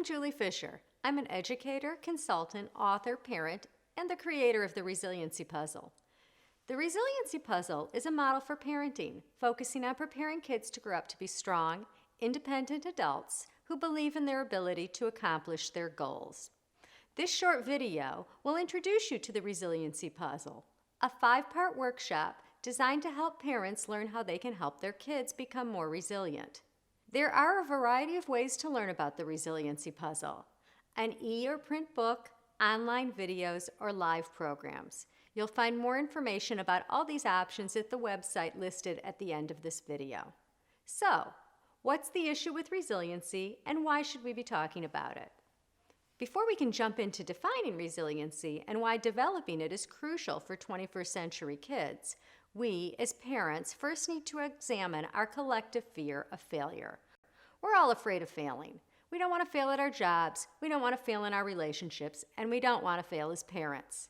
Julie Fisher. I'm an educator, consultant, author, parent, and the creator of the Resiliency Puzzle. The Resiliency Puzzle is a model for parenting, focusing on preparing kids to grow up to be strong, independent adults who believe in their ability to accomplish their goals. This short video will introduce you to the Resiliency Puzzle, a 5-part workshop designed to help parents learn how they can help their kids become more resilient. There are a variety of ways to learn about the Resiliency Puzzle: an e- or print book, online videos, or live programs. You'll find more information about all these options at the website listed at the end of this video. So, what's the issue with resiliency, and why should we be talking about it? Before we can jump into defining resiliency and why developing it is crucial for 21st century kids, we, as parents, first need to examine our collective fear of failure. We're all afraid of failing. We don't want to fail at our jobs, we don't want to fail in our relationships, and we don't want to fail as parents.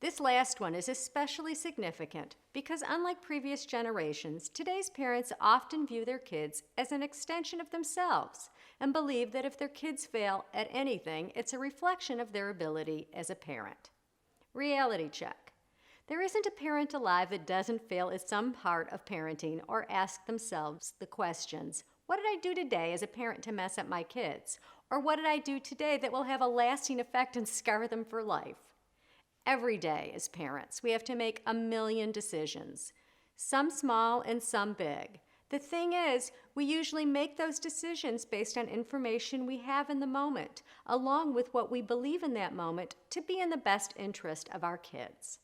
This last one is especially significant because, unlike previous generations, today's parents often view their kids as an extension of themselves and believe that if their kids fail at anything, it's a reflection of their ability as a parent. Reality check. There isn't a parent alive that doesn't fail at some part of parenting or ask themselves the questions, what did I do today as a parent to mess up my kids? Or what did I do today that will have a lasting effect and scar them for life? Every day as parents, we have to make a million decisions, some small and some big. The thing is, we usually make those decisions based on information we have in the moment, along with what we believe in that moment to be in the best interest of our kids.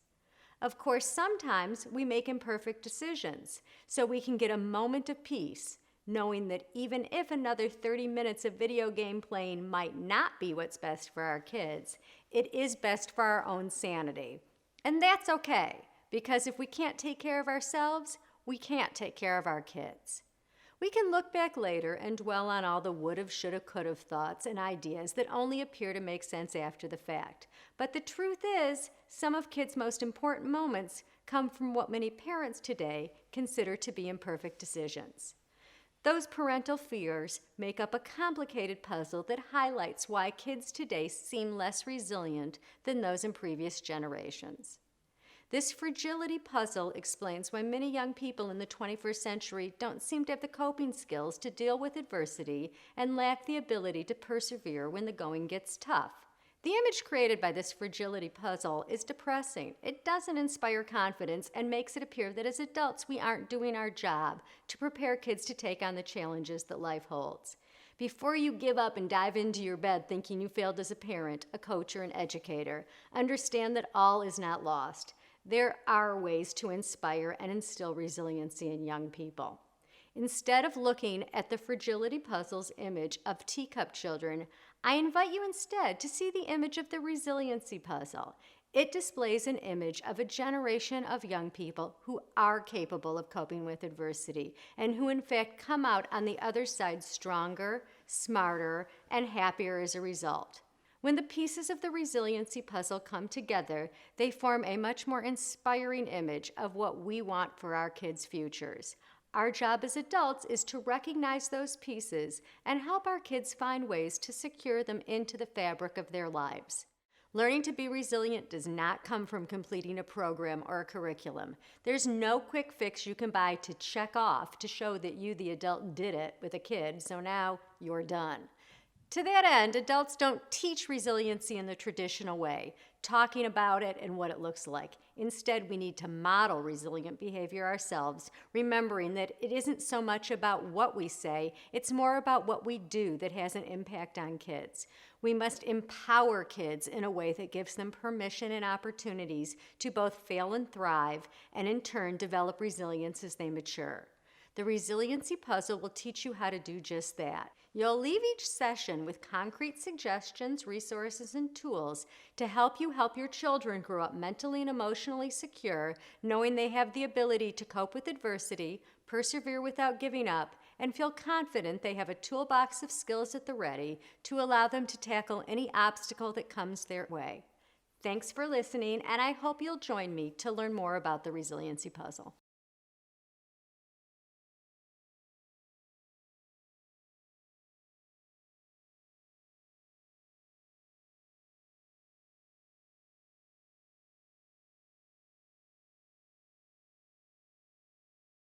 Of course, sometimes we make imperfect decisions, so we can get a moment of peace, knowing that even if another 30 minutes of video game playing might not be what's best for our kids, it is best for our own sanity. And that's okay, because if we can't take care of ourselves, we can't take care of our kids. We can look back later and dwell on all the would've, should've, could've thoughts and ideas that only appear to make sense after the fact. But the truth is, some of kids' most important moments come from what many parents today consider to be imperfect decisions. Those parental fears make up a complicated puzzle that highlights why kids today seem less resilient than those in previous generations. This fragility puzzle explains why many young people in the 21st century don't seem to have the coping skills to deal with adversity and lack the ability to persevere when the going gets tough. The image created by this fragility puzzle is depressing. It doesn't inspire confidence and makes it appear that as adults we aren't doing our job to prepare kids to take on the challenges that life holds. Before you give up and dive into your bed thinking you failed as a parent, a coach, or an educator, understand that all is not lost. There are ways to inspire and instill resiliency in young people. Instead of looking at the fragility puzzle's image of teacup children, I invite you instead to see the image of the resiliency puzzle. It displays an image of a generation of young people who are capable of coping with adversity and who in fact come out on the other side stronger, smarter, and happier as a result. When the pieces of the resiliency puzzle come together, they form a much more inspiring image of what we want for our kids' futures. Our job as adults is to recognize those pieces and help our kids find ways to secure them into the fabric of their lives. Learning to be resilient does not come from completing a program or a curriculum. There's no quick fix you can buy to check off to show that you, the adult, did it with a kid, so now you're done. To that end, adults don't teach resiliency in the traditional way, talking about it and what it looks like. Instead, we need to model resilient behavior ourselves, remembering that it isn't so much about what we say, it's more about what we do that has an impact on kids. We must empower kids in a way that gives them permission and opportunities to both fail and thrive, and in turn develop resilience as they mature. The Resiliency Puzzle will teach you how to do just that. You'll leave each session with concrete suggestions, resources, and tools to help you help your children grow up mentally and emotionally secure, knowing they have the ability to cope with adversity, persevere without giving up, and feel confident they have a toolbox of skills at the ready to allow them to tackle any obstacle that comes their way. Thanks for listening, and I hope you'll join me to learn more about the Resiliency Puzzle.